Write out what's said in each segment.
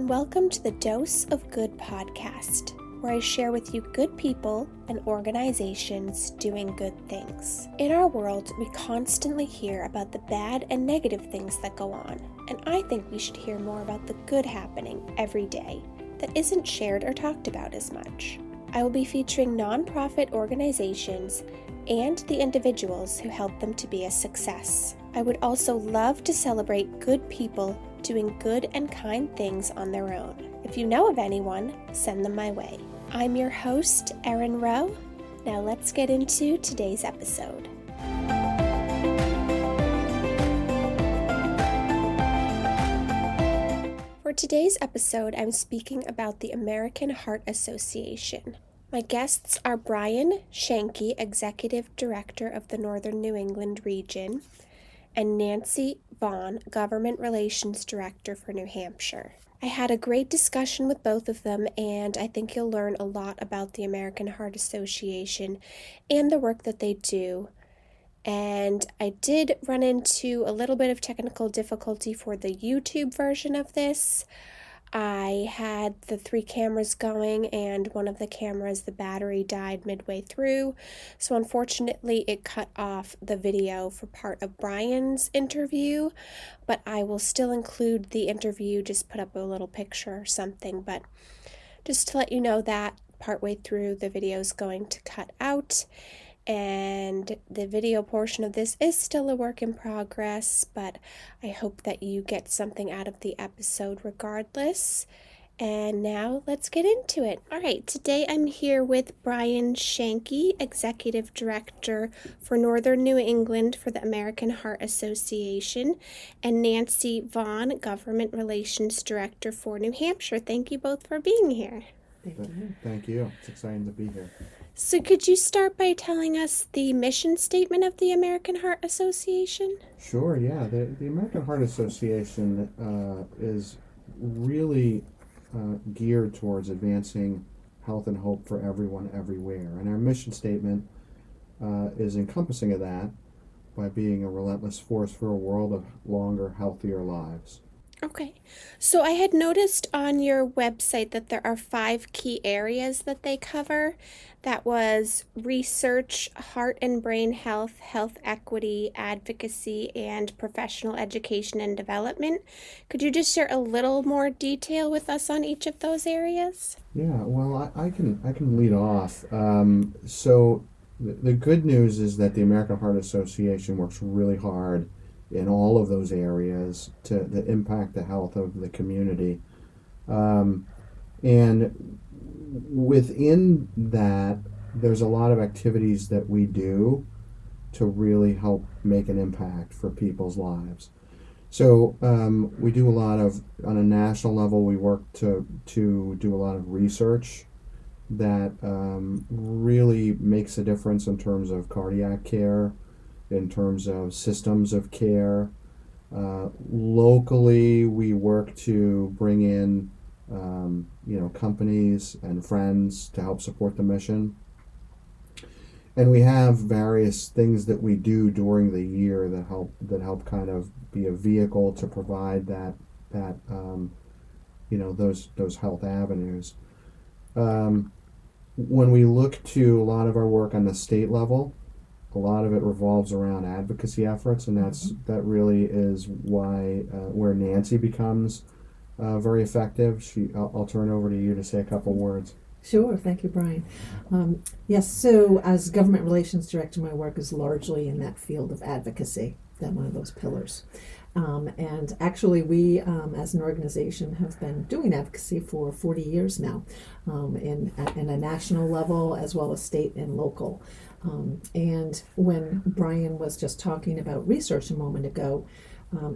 and welcome to the Dose of Good podcast, where I share with you good people and organizations doing good things. In our world, we constantly hear about the bad and negative things that go on, and I think we should hear more about the good happening every day that isn't shared or talked about as much. I will be featuring nonprofit organizations and the individuals who help them to be a success. I would also love to celebrate good people doing good and kind things on their own. If you know of anyone, send them my way. I'm your host, Erin Rowe. Now let's get into today's episode. For today's episode, I'm speaking about the American Heart Association. My guests are Brian Shankey, Executive Director of the Northern New England region, and Vaughan, Government Relations Director for New Hampshire. I had a great discussion with both of them, and I think you'll learn a lot about the American Heart Association and the work that they do. And I did run into a little bit of technical difficulty for the YouTube version of this. I had the 3 cameras going, and one of the cameras, the battery died midway through. So unfortunately, it cut off the video for part of Brian's interview, but I will still include the interview, just put up a little picture or something. But just to let you know that partway through, the video is going to cut out. And the video portion of this is still a work in progress, but I hope that you get something out of the episode regardless. And now let's get into it. All right, today I'm here with Brian Shankey, Executive Director for Northern New England for the American Heart Association, and Vaughan, Government Relations Director for New Hampshire. Thank you both for being here. Thank you. It's exciting to be here. So could you start by telling us the mission statement of the American Heart Association? Sure, yeah. The American Heart Association is really geared towards advancing health and hope for everyone, everywhere. And our mission statement is encompassing of that by being a relentless force for a world of longer, healthier lives. Okay. So I had noticed on your website that there are 5 key areas that they cover. That was research, heart and brain health, health equity, advocacy, and professional education and development. Could you just share a little more detail with us on each of those areas? Yeah, well, I can lead off. So the good news is that the American Heart Association works really hard in all of those areas to impact the health of the community. And within that, there's a lot of activities that we do to really help make an impact for people's lives. So we do a lot of, on a national level, we work to do a lot of research that really makes a difference in terms of cardiac care, in terms of systems of care. Locally, we work to bring in companies and friends to help support the mission. And we have various things that we do during the year that help kind of be a vehicle to provide those health avenues. When we look to a lot of our work on the state level, a lot of it revolves around advocacy efforts, and that really is why where Nancy becomes very effective. I'll turn over to you to say a couple words. Sure, thank you, Brian. Yes, so as Government Relations Director, my work is largely in that field of advocacy, that one of those pillars. And actually, we, as an organization, have been doing advocacy for 40 years now, in a national level as well as state and local. And when Brian was just talking about research a moment ago,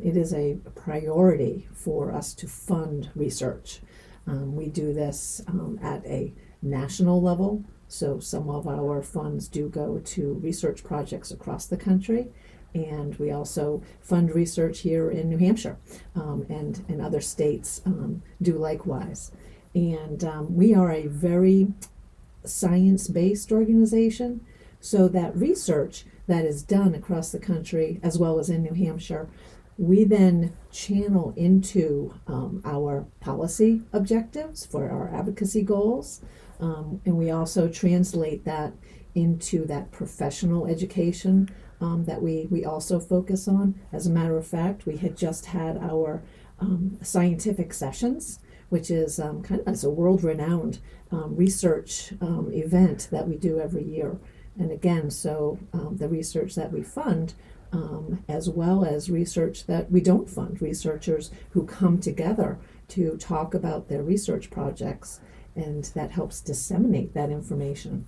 it is a priority for us to fund research. We do this at a national level, so some of our funds do go to research projects across the country, and we also fund research here in New Hampshire, and in other states do likewise. And we are a very science-based organization, so that research that is done across the country, as well as in New Hampshire, we then channel into our policy objectives for our advocacy goals, and we also translate that into that professional education that we also focus on. As a matter of fact, we had just had our scientific sessions, which is kind of as a world-renowned research event that we do every year. And again, so the research that we fund, as well as research that we don't fund, researchers who come together to talk about their research projects, and that helps disseminate that information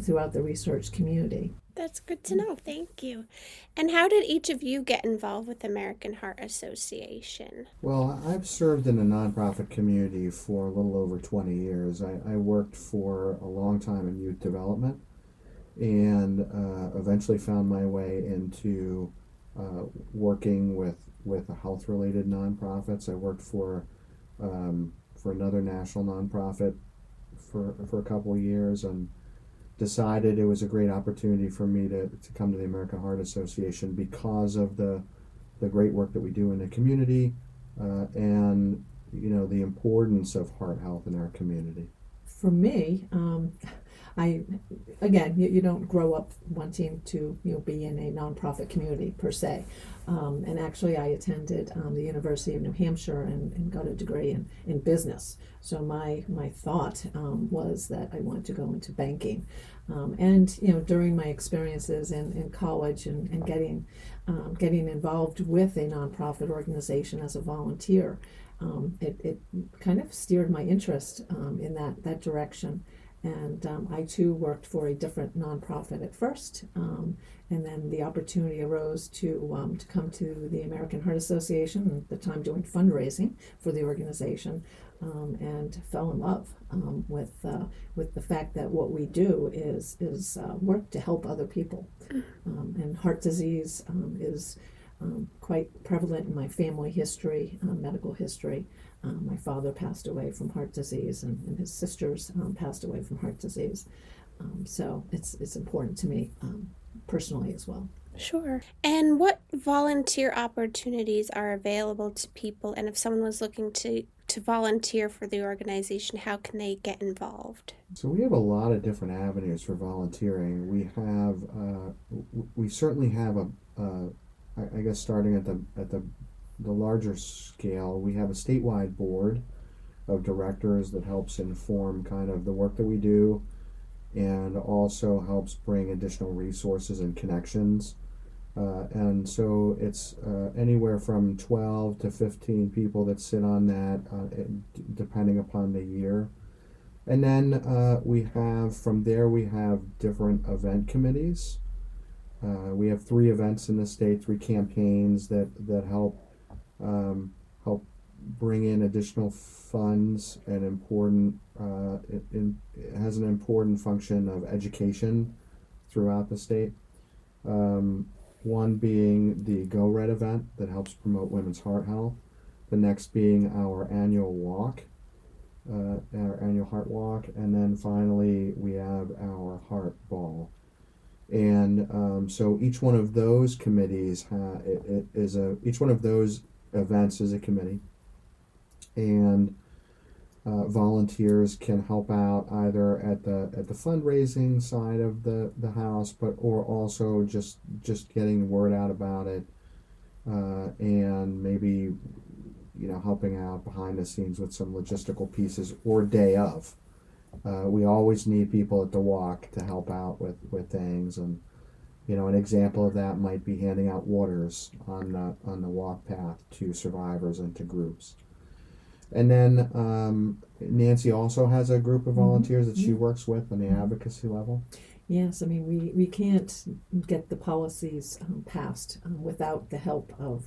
throughout the research community. That's good to know. Thank you. And how did each of you get involved with American Heart Association? Well, I've served in the nonprofit community for a little over 20 years. I worked for a long time in youth development and eventually found my way into working with health-related nonprofits. I worked for another national nonprofit for a couple of years and decided it was a great opportunity for me to come to the American Heart Association because of the great work that we do in the community and the importance of heart health in our community. For me, you don't grow up wanting to be in a nonprofit community per se, and actually I attended the University of New Hampshire and got a degree in business. So my thought was that I wanted to go into banking, and during my experiences in college and getting involved with a nonprofit organization as a volunteer, it kind of steered my interest in that direction. And I too worked for a different nonprofit at first, and then the opportunity arose to come to the American Heart Association, at the time doing fundraising for the organization, and fell in love with the fact that what we do is work to help other people, and heart disease is quite prevalent in my family history, medical history. My father passed away from heart disease, and his sisters passed away from heart disease. So it's important to me personally as well. Sure. And what volunteer opportunities are available to people? And if someone was looking to volunteer for the organization, how can they get involved? So we have a lot of different avenues for volunteering. We certainly have I guess starting at the larger scale, we have a statewide board of directors that helps inform kind of the work that we do and also helps bring additional resources and connections. And so it's anywhere from 12 to 15 people that sit on that, depending upon the year. And then from there we have different event committees. We have 3 events in the state, 3 campaigns that help bring in additional funds and it has an important function of education throughout the state. One being the Go Red event that helps promote women's heart health. The next being our annual walk, our annual heart walk, and then finally we have our heart ball. And so each one of those committees each one of those events is a committee, and volunteers can help out either at the fundraising side of the house, or also just getting word out about it, and maybe helping out behind the scenes with some logistical pieces or day of. We always need people at the walk to help out with things, and an example of that might be handing out waters on the walk path to survivors and to groups. And then Nancy also has a group of volunteers that she works with on the advocacy level. Yes, I mean we can't get the policies passed without the help of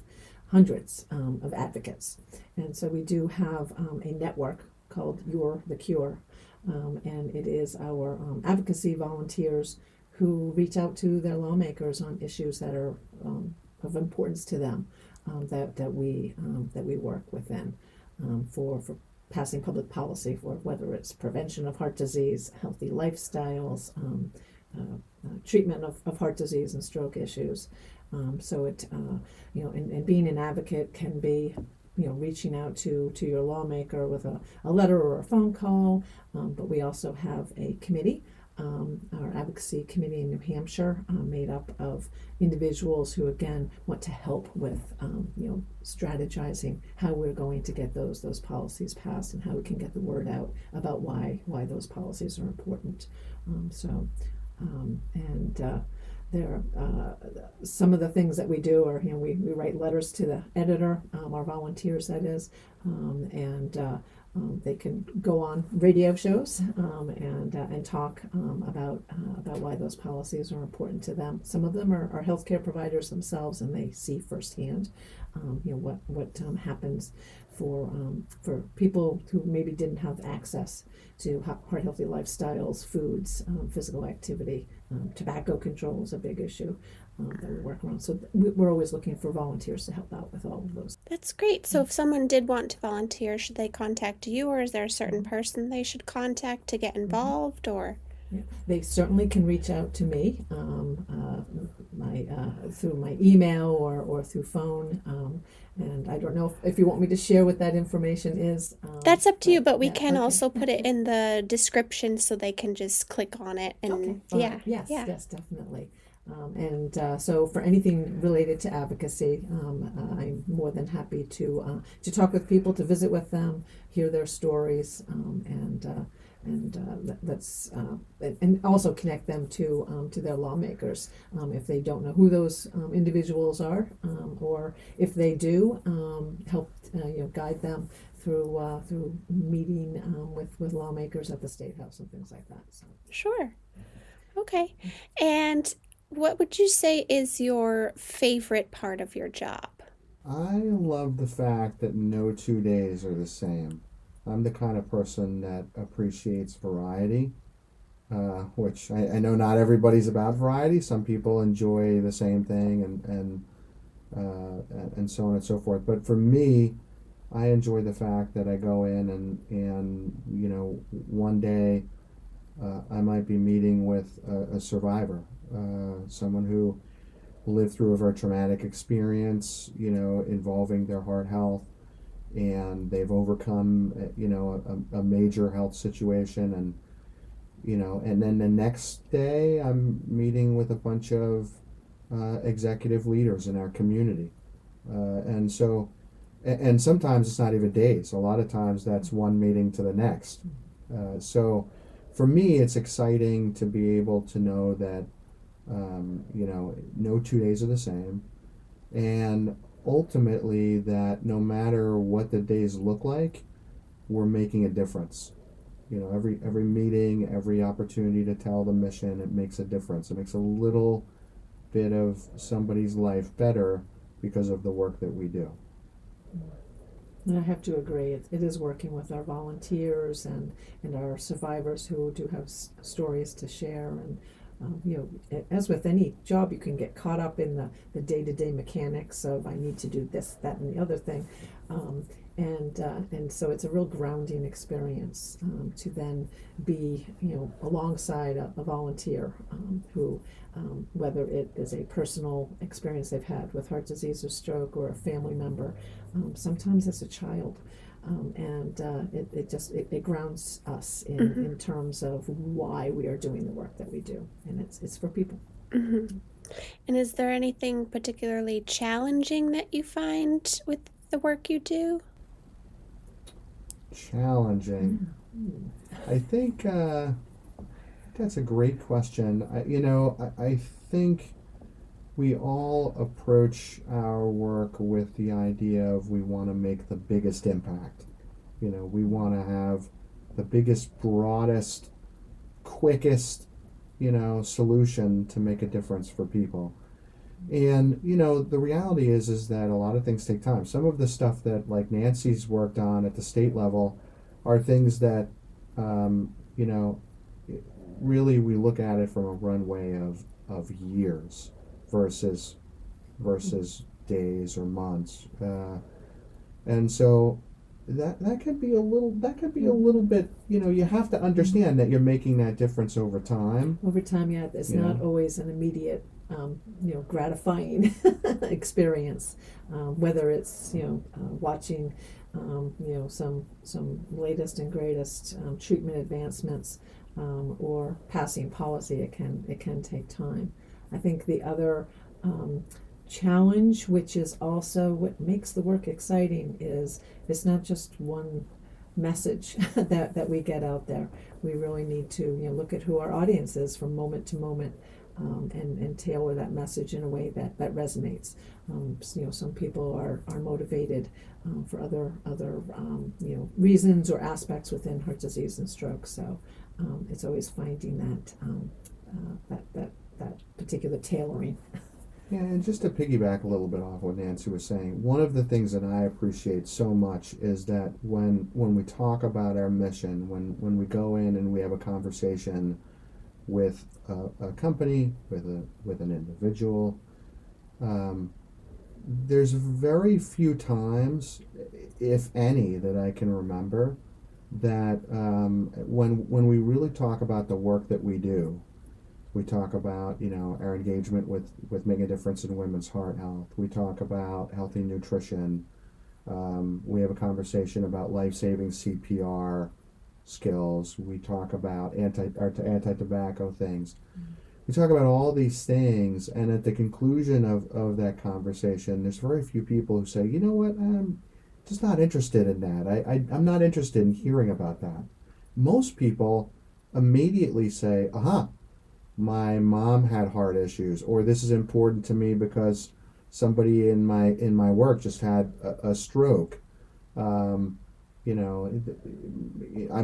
hundreds of advocates, and so we do have a network called You're the Cure. And it is our advocacy volunteers who reach out to their lawmakers on issues that are of importance to them, that we work within for passing public policy, for whether it's prevention of heart disease, healthy lifestyles, treatment of heart disease and stroke issues. So it, and being an advocate can be, reaching out to your lawmaker with a letter or a phone call. But we also have a committee, our advocacy committee in New Hampshire, made up of individuals who, again, want to help with, strategizing how we're going to get those policies passed and how we can get the word out about why those policies are important. There are some of the things that we do are, we write letters to the editor, our volunteers, that is, and they can go on radio shows and talk about why those policies are important to them. Some of them are healthcare providers themselves, and they see firsthand, what happens for people who maybe didn't have access to heart healthy lifestyles, foods, physical activity. Tobacco control is a big issue that we work around. So we're always looking for volunteers to help out with all of those. That's great. So if someone did want to volunteer, should they contact you, or is there a certain person they should contact to get involved, or? Yeah, they certainly can reach out to me through my email or through phone. And I don't know if you want me to share what that information is. That's up to you, but we can okay. also put it in the description so they can just click on it. And Okay. Yes, definitely. So for anything related to advocacy, I'm more than happy to talk with people, to visit with them, hear their stories, and also connect them to their lawmakers if they don't know who those individuals are, or if they do, help guide them through meeting with lawmakers at the State House and things like that. So. Sure. Okay. And what would you say is your favorite part of your job? I love the fact that no 2 days are the same. I'm the kind of person that appreciates variety, which I know not everybody's about variety. Some people enjoy the same thing and so on and so forth. But for me, I enjoy the fact that I go in and one day I might be meeting with a survivor, someone who lived through a very traumatic experience, involving their heart health, and they've overcome, a major health situation, and then the next day I'm meeting with a bunch of executive leaders in our community, and sometimes it's not even days. A lot of times that's one meeting to the next. So for me, it's exciting to be able to know that, no 2 days are the same, and ultimately that no matter what the days look like, we're making a difference. Every meeting, every opportunity to tell the mission, it makes a difference. It makes a little bit of somebody's life better because of the work that we do. And I have to agree. It is working with our volunteers and our survivors who do have stories to share. And as with any job, you can get caught up in the day-to-day mechanics of I need to do this, that, and the other thing. And so it's a real grounding experience to then be, alongside a volunteer who, whether it is a personal experience they've had with heart disease or stroke, or a family member, sometimes as a child. It grounds us in terms of why we are doing the work that we do, and it's for people. Mm-hmm. And is there anything particularly challenging that you find with the work you do? Challenging. I think that's a great question. I think we all approach our work with the idea of we want to make the biggest impact. We want to have the biggest, broadest, quickest, solution to make a difference for people. And, the reality is that a lot of things take time. Some of the stuff that, like, Nancy's worked on at the state level are things that, really we look at it from a runway of years versus days or months. And so that could be a little bit, you have to understand that you're making that difference over time. Over time, yeah, it's You not know? always an immediate, gratifying experience. Whether it's watching, some latest and greatest treatment advancements, or passing policy, it can take time. I think the other challenge, which is also what makes the work exciting, is it's not just one message that we get out there. We really need to look at who our audience is from moment to moment, and tailor that message in a way that resonates. Some people are motivated for other reasons or aspects within heart disease and stroke. So it's always finding that particular tailoring. Yeah, and just to piggyback a little bit off what Nancy was saying, one of the things that I appreciate so much is that when we talk about our mission, when we go in and we have a conversation with a company, with an individual, there's very few times, if any, that I can remember that when we really talk about the work that we do. We talk about, our engagement with making a difference in women's heart health. We talk about healthy nutrition. We have a conversation about life-saving CPR skills. We talk about anti-tobacco things. We talk about all these things, and at the conclusion of that conversation, there's very few people who say, you know what, I'm just not interested in that. I'm not interested in hearing about that. Most people immediately say, aha, my mom had heart issues, or this is important to me because somebody in my work just had a stroke. I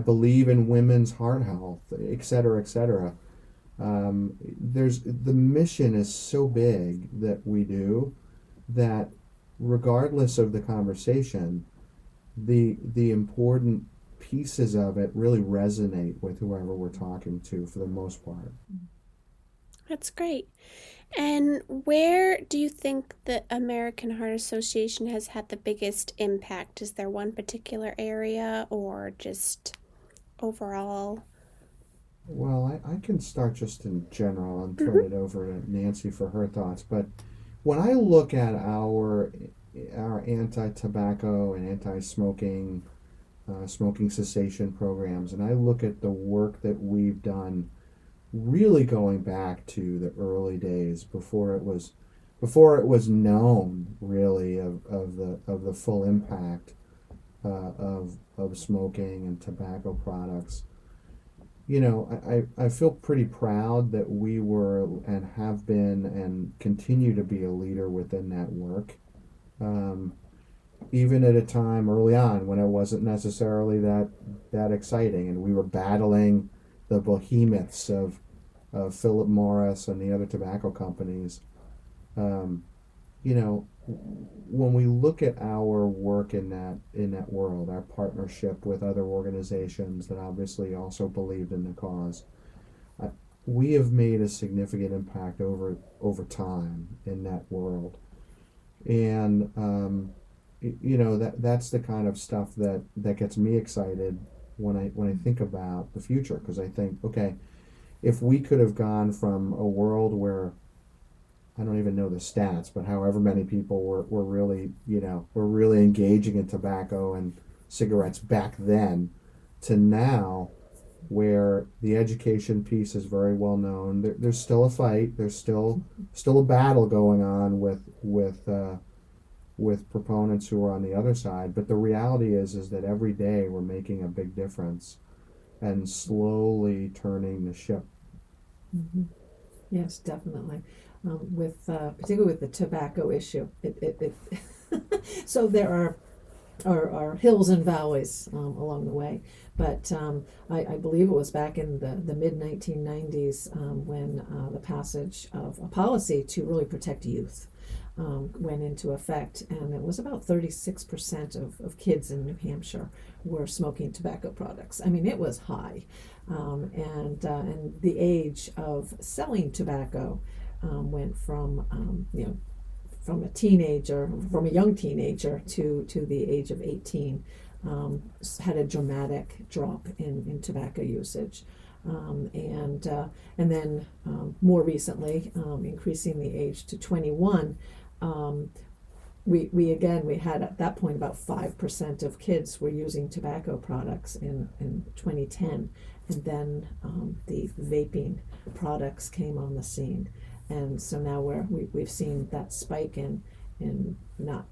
believe in women's heart health, et cetera, et cetera. The mission is so big that we do that regardless of the conversation, the important pieces of it really resonate with whoever we're talking to for the most part. That's great. And where do you think the American Heart Association has had the biggest impact? Is there one particular area or just overall? Well, I can start just in general and turn it over to Nancy for her thoughts. But when I look at our anti-tobacco and anti-smoking, smoking cessation programs, and I look at the work that we've done really going back to the early days before it was known really of the full impact of smoking and tobacco products. I feel pretty proud that we were and have been and continue to be a leader within that work, even at a time early on when it wasn't necessarily that exciting, and we were battling the behemoths of Philip Morris and the other tobacco companies. When we look at our work in that world, our partnership with other organizations that obviously also believed in the cause, we have made a significant impact over time in that world, and that's the kind of stuff that gets me excited when I think about the future, because I think, okay, if we could have gone from a world where I don't even know the stats, but however many people were really engaging in tobacco and cigarettes back then, to now, where the education piece is very well known. There's still a fight. There's still a battle going on with proponents who are on the other side. But the reality is that every day we're making a big difference and slowly turning the ship. Mm-hmm. Yes, definitely. Particularly with the tobacco issue, it so there are hills and valleys along the way, but I believe it was back in the mid 1990s when the passage of a policy to really protect youth went into effect, and it was about 36% of kids in New Hampshire were smoking tobacco products. I mean, it was high, and the age of selling tobacco went from from a young teenager to the age of 18. had a dramatic drop in tobacco usage. And then more recently, increasing the age to 21, we had at that point about 5% of kids were using tobacco products in 2010, and then the vaping products came on the scene, and so now we've seen that spike in not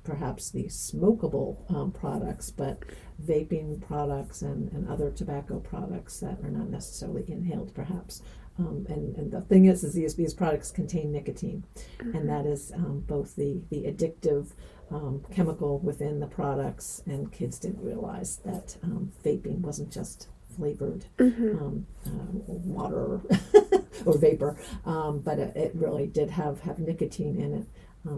perhaps the smokable products, but vaping products and other tobacco products that are not necessarily inhaled, perhaps. And the thing is these products contain nicotine, and that is both the addictive chemical within the products, and kids didn't realize that vaping wasn't just flavored water or vapor, but it really did have nicotine in it.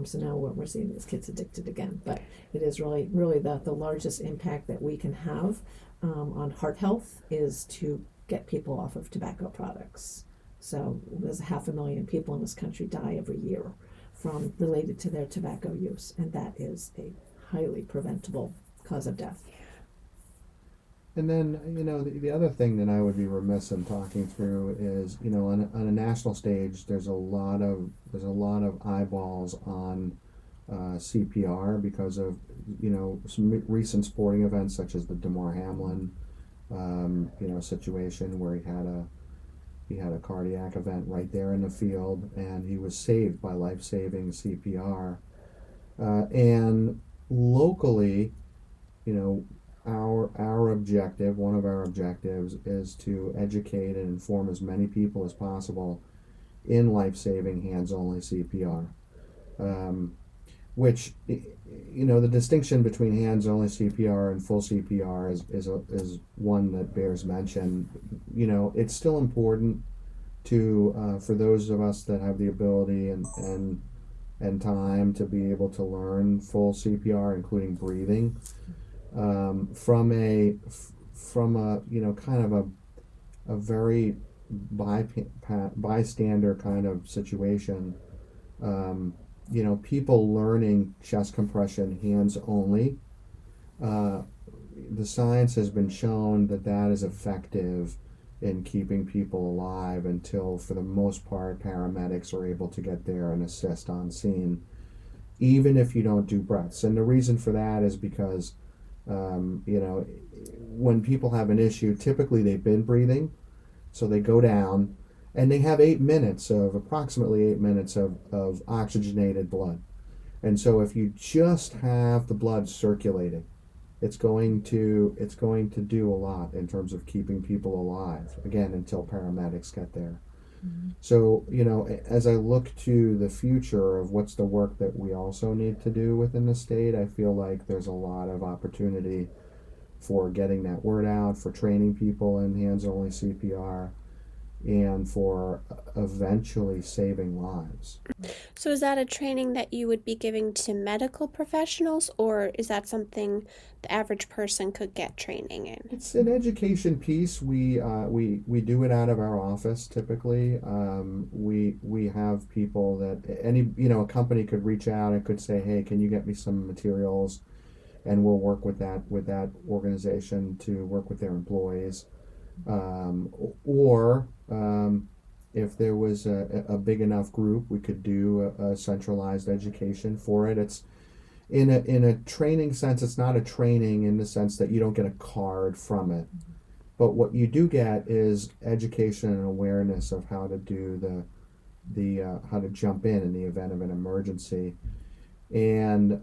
So now what we're seeing is kids addicted again. But it is really the largest impact that we can have on heart health is to get people off of tobacco products. So there's 500,000 people in this country die every year from related to their tobacco use, and that is a highly preventable cause of death. And then, the other thing that I would be remiss in talking through is, on a national stage, there's a lot of eyeballs on CPR because of, some recent sporting events such as the Damar Hamlin, situation where he had a cardiac event right there in the field, and he was saved by life-saving CPR. And locally, our objective, one of our objectives, is to educate and inform as many people as possible in life-saving hands-only CPR. Which, the distinction between hands-only CPR and full CPR is one that bears mention. It's still important to for those of us that have the ability and time to be able to learn full CPR, including breathing. From a kind of a very bystander kind of situation, people learning chest compression hands only, the science has been shown that is effective in keeping people alive until, for the most part, paramedics are able to get there and assist on scene, even if you don't do breaths. And the reason for that is because when people have an issue, typically they've been breathing, so they go down, and they have approximately 8 minutes of oxygenated blood. And so if you just have the blood circulating, it's going to do a lot in terms of keeping people alive, again, until paramedics get there. Mm-hmm. So, as I look to the future of what's the work that we also need to do within the state, I feel like there's a lot of opportunity for getting that word out, for training people in hands-only CPR, and for eventually saving lives. So is that a training that you would be giving to medical professionals, or is that something the average person could get training in? It's an education piece. We do it out of our office typically. We have people that a company could reach out and could say, hey, can you get me some materials? And we'll work with that organization to work with their employees. If there was a big enough group, we could do a centralized education for it. It's in a training sense. It's not a training in the sense that you don't get a card from it, but what you do get is education and awareness of how to do how to jump in the event of an emergency. And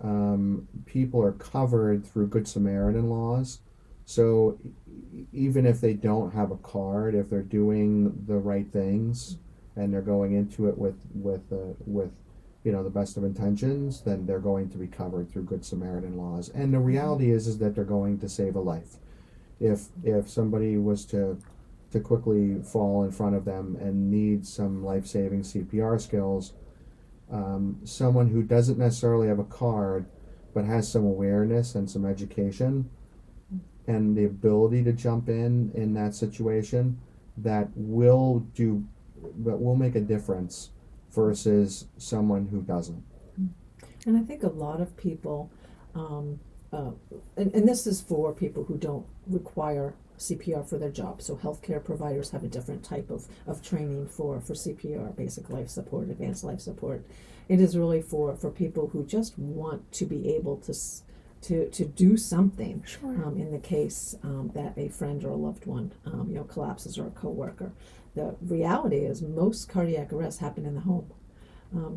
people are covered through Good Samaritan laws. So even if they don't have a card, if they're doing the right things and they're going into it with the best of intentions, then they're going to be covered through Good Samaritan laws. And the reality is that they're going to save a life. If somebody was to quickly fall in front of them and need some life-saving CPR skills, someone who doesn't necessarily have a card but has some awareness and some education and the ability to jump in that situation, that will make a difference versus someone who doesn't. And I think a lot of people and this is for people who don't require CPR for their job. So healthcare providers have a different type of training for CPR, basic life support, advanced life support. It is really for people who just want to be able to do something. Sure. In the case that a friend or a loved one collapses, or a coworker. The reality is most cardiac arrests happen in the home.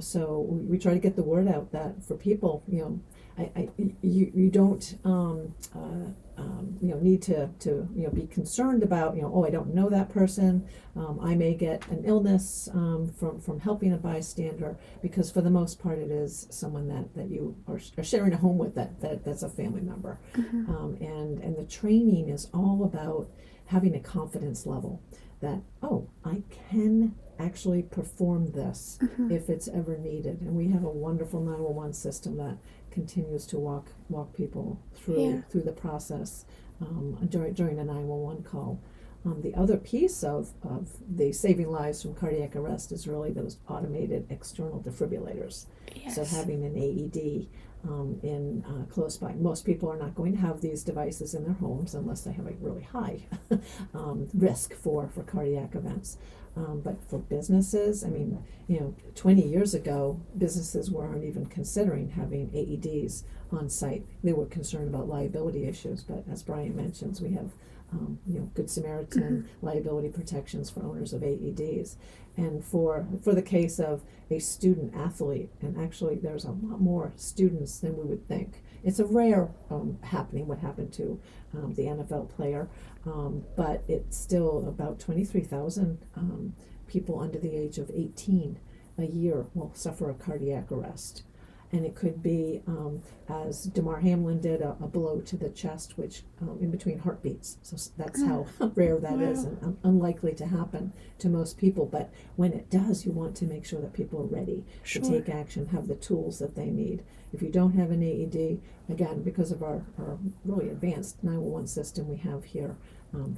So we try to get the word out that for people, you don't need to be concerned about I don't know that person, I may get an illness from helping a bystander, because for the most part it is someone that you are sharing a home with, that's a family member. And the training is all about having a confidence level that I can actually perform this if it's ever needed. And we have a wonderful 911 system that continues to walk people through the process during a 911 call. The other piece of the saving lives from cardiac arrest is really those automated external defibrillators. Yes. So having an AED in close by. Most people are not going to have these devices in their homes unless they have a really high risk for cardiac events. But for businesses, 20 years ago, businesses weren't even considering having AEDs on site. They were concerned about liability issues, but as Brian mentions, we have Good Samaritan liability protections for owners of AEDs. And for the case of a student athlete, and actually there's a lot more students than we would think. It's a rare happening, what happened to the NFL player, but it's still about 23,000 people under the age of 18 a year will suffer a cardiac arrest. And it could be, as Damar Hamlin did, a blow to the chest, which in between heartbeats. So that's how rare that is, and unlikely to happen to most people. But when it does, you want to make sure that people are ready to take action, have the tools that they need. If you don't have an AED, again, because of our really advanced 911 system we have here,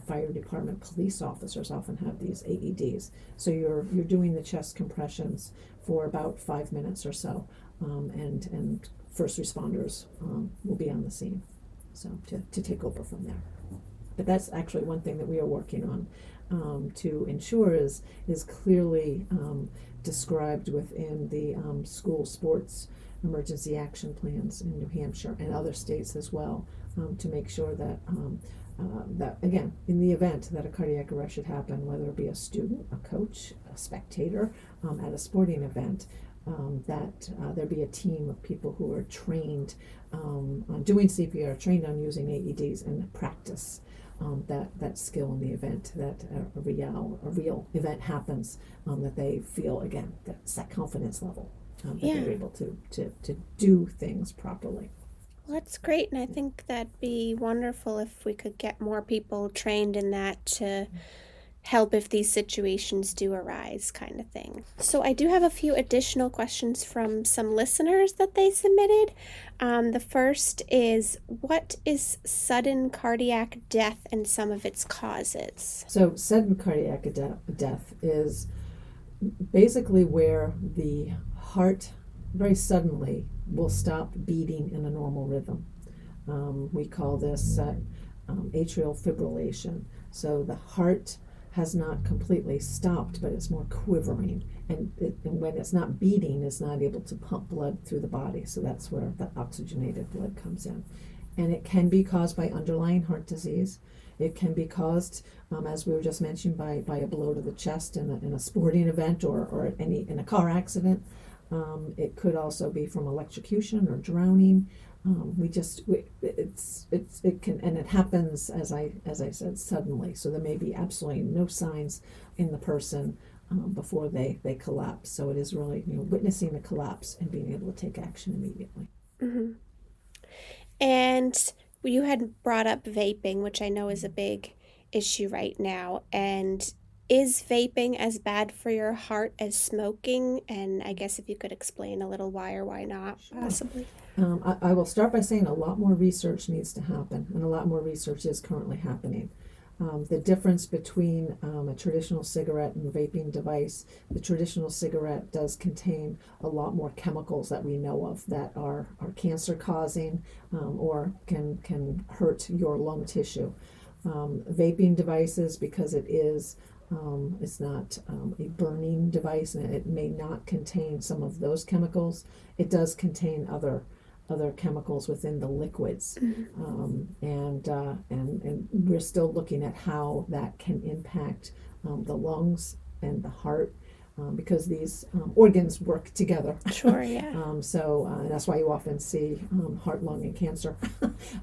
fire department, police officers often have these AEDs. So you're doing the chest compressions for about 5 minutes or so. And first responders will be on the scene, so to take over from there. But that's actually one thing that we are working on to ensure is clearly described within the school sports emergency action plans in New Hampshire and other states as well, to make sure that that, again, in the event that a cardiac arrest should happen, whether it be a student, a coach, a spectator at a sporting event, that there be a team of people who are trained on doing CPR, trained on using AEDs, and practice that skill in the event that a real event happens, that they feel, again, that's that confidence level, that they're able to do things properly. Well, that's great, and I think that'd be wonderful if we could get more people trained in that to help if these situations do arise, kind of thing. So I do have a few additional questions from some listeners that they submitted. The first is, what is sudden cardiac death and some of its causes? So sudden cardiac death is basically where the heart very suddenly will stop beating in a normal rhythm. We call this atrial fibrillation. So the heart has not completely stopped, but it's more quivering, and when it's not beating, it's not able to pump blood through the body. So that's where the oxygenated blood comes in, and it can be caused by underlying heart disease. It can be caused, as we were just mentioning, by a blow to the chest in a sporting event or in a car accident. It could also be from electrocution or drowning. It happens, as I said, suddenly. So there may be absolutely no signs in the person before they collapse. So it is really witnessing the collapse and being able to take action immediately. Mm-hmm. And you had brought up vaping, which I know is a big issue right now. And is vaping as bad for your heart as smoking? And I guess if you could explain a little why or why not, possibly. I will start by saying a lot more research needs to happen, and a lot more research is currently happening. the difference between a traditional cigarette and vaping device, the traditional cigarette does contain a lot more chemicals that we know of that are cancer causing, or can hurt your lung tissue. Vaping devices, because it's not a burning device, and it may not contain some of those chemicals. It does contain other chemicals within the liquids, and we're still looking at how that can impact the lungs and the heart, because these organs work together. Sure, yeah. And that's why you often see heart, lung, and cancer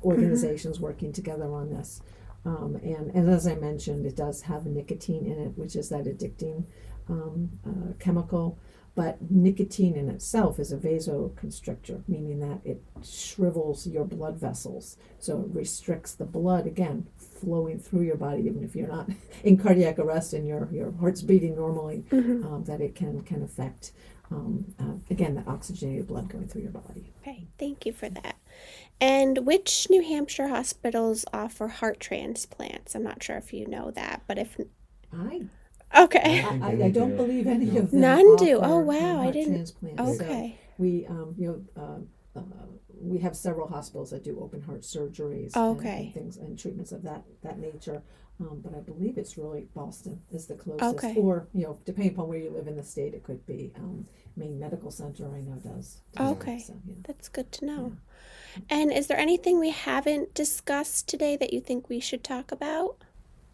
organizations working together on this. And as I mentioned, it does have nicotine in it, which is that addicting chemical. But nicotine in itself is a vasoconstrictor, meaning that it shrivels your blood vessels. So it restricts the blood, again, flowing through your body, even if you're not in cardiac arrest and your heart's beating normally, that it can affect, again, that oxygenated blood going through your body. Okay, thank you for that. And which New Hampshire hospitals offer heart transplants? I'm not sure if you know that, but if... Okay. I don't believe any of them. None do. Oh, offer, wow, I heart didn't... transplants. Okay. So we have several hospitals that do open heart surgeries and things and treatments of that nature. But I believe it's really Boston is the closest. Okay. Or, depending upon where you live in the state, it could be Maine Medical Center, I know does. Okay. So, That's good to know. And is there anything we haven't discussed today that you think we should talk about?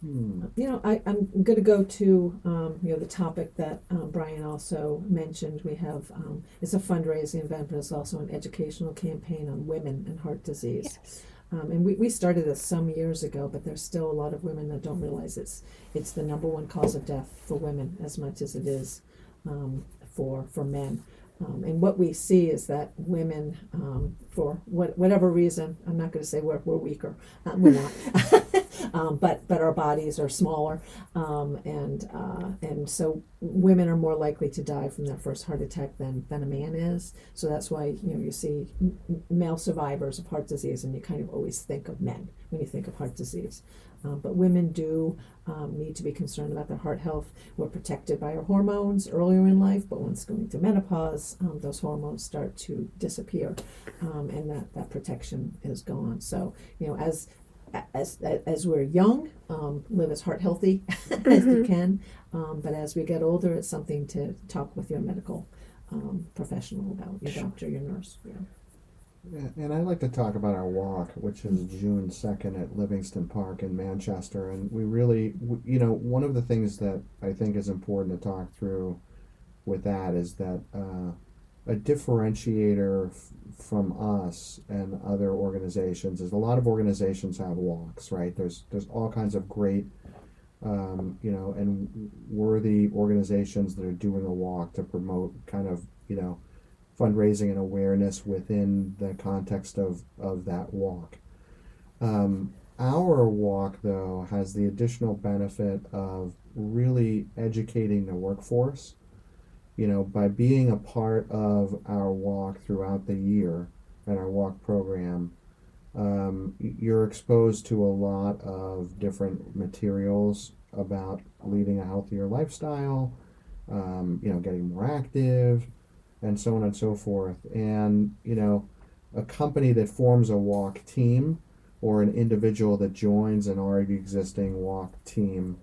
I'm going to go to the topic that Brian also mentioned. We have it's a fundraising event, but it's also an educational campaign on women and heart disease. Yes. And we started this some years ago, but there's still a lot of women that don't realize it's the number one cause of death for women as much as it is for men. And what we see is that women, for whatever reason, I'm not going to say we're weaker, we're not, but our bodies are smaller, and so women are more likely to die from their first heart attack than a man is. So that's why you see male survivors of heart disease, and you kind of always think of men when you think of heart disease. But women do need to be concerned about their heart health. We're protected by our hormones earlier in life, but once going through menopause, those hormones start to disappear, and that protection is gone. So, as we're young, live as heart healthy as you can. But as we get older, it's something to talk with your medical professional about, your doctor, your nurse. Yeah, and I'd like to talk about our walk, which is June 2nd at Livingston Park in Manchester. And we really, one of the things that I think is important to talk through with that is that a differentiator from us and other organizations is a lot of organizations have walks, right? There's all kinds of great, and worthy organizations that are doing a walk to promote kind of, fundraising and awareness within the context of that walk. Our walk, though, has the additional benefit of really educating the workforce. By being a part of our walk throughout the year and our walk program, you're exposed to a lot of different materials about leading a healthier lifestyle, getting more active, and so on and so forth. And, a company that forms a walk team or an individual that joins an already existing walk team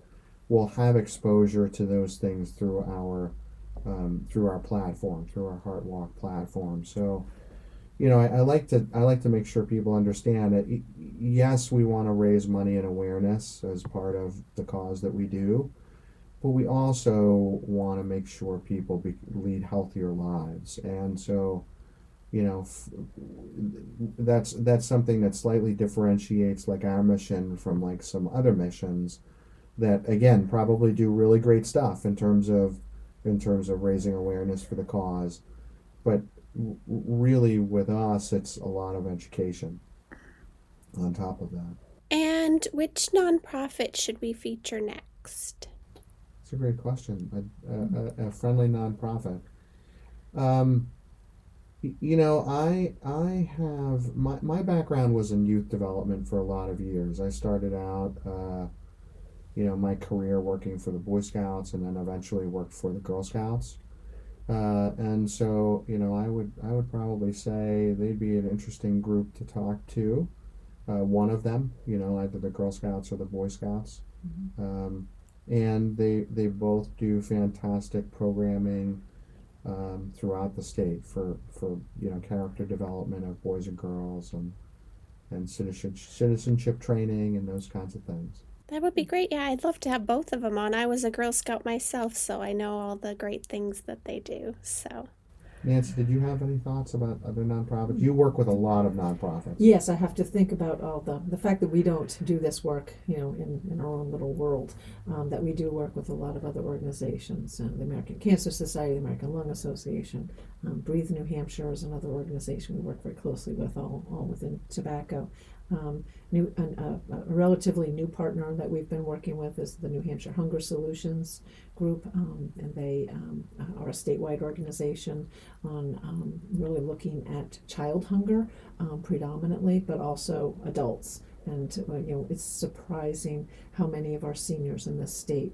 will have exposure to those things through our platform, through our Heart Walk platform. So, I like to make sure people understand that yes, we want to raise money and awareness as part of the cause that we do, but we also want to make sure people lead healthier lives. And so, that's something that slightly differentiates like our mission from like some other missions that again probably do really great stuff in terms of raising awareness for the cause, but really with us it's a lot of education on top of that. And which nonprofit should we feature next? It's a great question. A friendly nonprofit. I have my background was in youth development for a lot of years. I started out my career working for the Boy Scouts, and then eventually worked for the Girl Scouts. And so, I would probably say they'd be an interesting group to talk to. One of them, either the Girl Scouts or the Boy Scouts. Um, and they both do fantastic programming throughout the state for character development of boys and girls, and citizenship training and those kinds of things. That would be great. Yeah, I'd love to have both of them on. I was a Girl Scout myself, so I know all the great things that they do. So, Nancy, did you have any thoughts about other nonprofits? You work with a lot of nonprofits. Yes, I have to think about all the fact that we don't do this work, in our own little world, that we do work with a lot of other organizations, the American Cancer Society, the American Lung Association, Breathe New Hampshire is another organization we work very closely with, all within tobacco. A relatively new partner that we've been working with is the New Hampshire Hunger Solutions Group, and they are a statewide organization on really looking at child hunger predominantly, but also adults. And it's surprising how many of our seniors in the state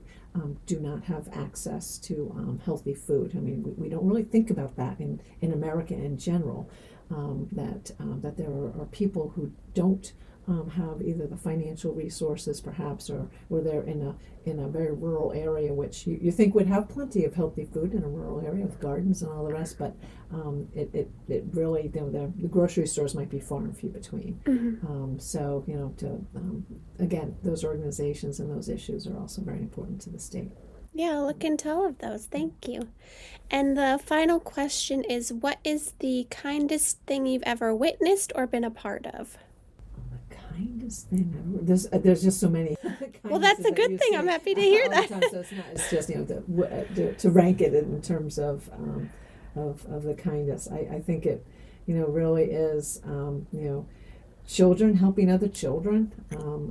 do not have access to healthy food. I mean, we don't really think about that in America in general. That there are people who don't have either the financial resources, perhaps, or they're in a very rural area, which you think would have plenty of healthy food in a rural area with gardens and all the rest, but it really, the grocery stores might be far and few between. So again, those organizations and those issues are also very important to the state. yeah, I'll look into all of those. Thank you. And the final question is, what is the kindest thing you've ever witnessed or been a part of? The kindest thing there's just so many. Well, that's a good thing. I'm happy to hear that. So it's just to rank it in terms of the kindest. I think it really is children helping other children.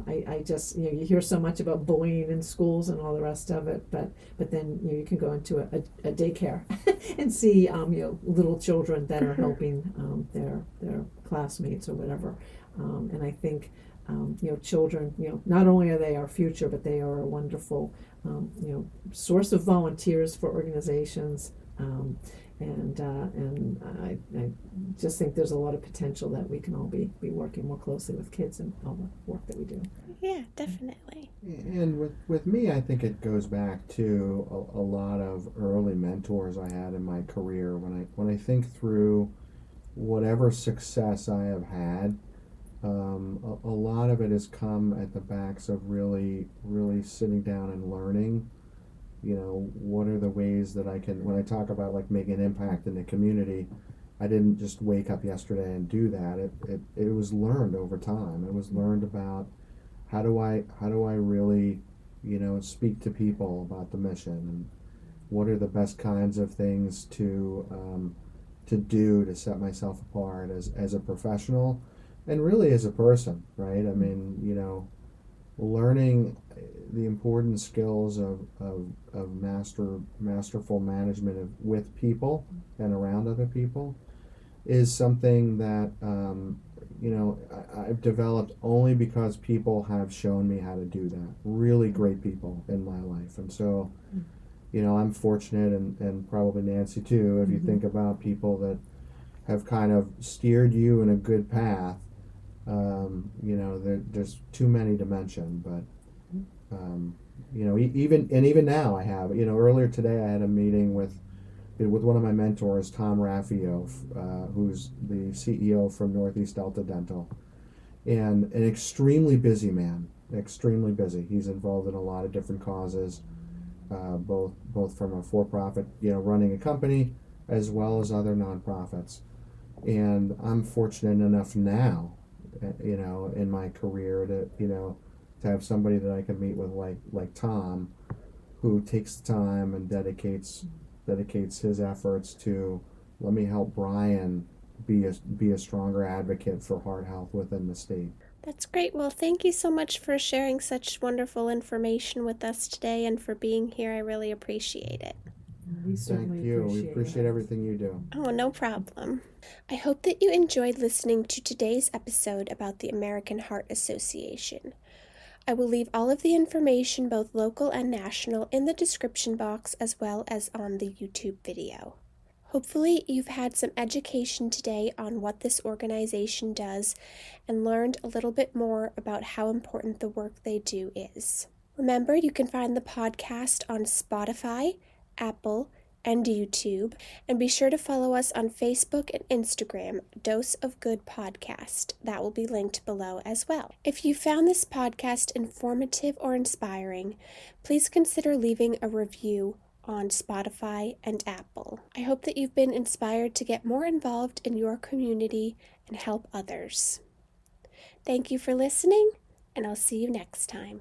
I just you hear so much about bullying in schools and all the rest of it, but then you can go into a daycare and see little children that are helping their classmates or whatever, and I think children, not only are they our future, but they are a wonderful source of volunteers for organizations. And I just think there's a lot of potential that we can all be working more closely with kids and all the work that we do. Yeah, definitely. And with me, I think it goes back to a lot of early mentors I had in my career. When I think through whatever success I have had, a lot of it has come at the backs of really, really sitting down and learning. What are the ways that I can, when I talk about like making an impact in the community, I didn't just wake up yesterday and do that. It was learned over time. It was learned about how do I really, speak to people about the mission, and what are the best kinds of things to do to set myself apart as a professional and really as a person, right? I mean, learning the important skills of masterful management with people and around other people is something that I've developed only because people have shown me how to do that. Really great people in my life, and so I'm fortunate, and probably Nancy too. If you think about people that have kind of steered you in a good path, there's too many to mention, but even now I have, earlier today I had a meeting with one of my mentors, Tom Raffio, who's the CEO from Northeast Delta Dental, and an extremely busy man, extremely busy. He's involved in a lot of different causes, both from a for-profit, running a company, as well as other nonprofits. And I'm fortunate enough now, in my career to have somebody that I can meet with like Tom, who takes the time and dedicates his efforts to let me help Brian be a stronger advocate for heart health within the state. That's great. Well, thank you so much for sharing such wonderful information with us today and for being here. I really appreciate it. We certainly Thank you. We appreciate appreciate it. everything you do. Oh, no problem. I hope that you enjoyed listening to today's episode about the American Heart Association. I will leave all of the information, both local and national, in the description box as well as on the YouTube video. Hopefully, you've had some education today on what this organization does and learned a little bit more about how important the work they do is. Remember, you can find the podcast on Spotify, Apple, and YouTube, and be sure to follow us on Facebook and Instagram, Dose of Good Podcast. That will be linked below as well. If you found this podcast informative or inspiring, please consider leaving a review on Spotify and Apple. I hope that you've been inspired to get more involved in your community and help others. Thank you for listening, and I'll see you next time.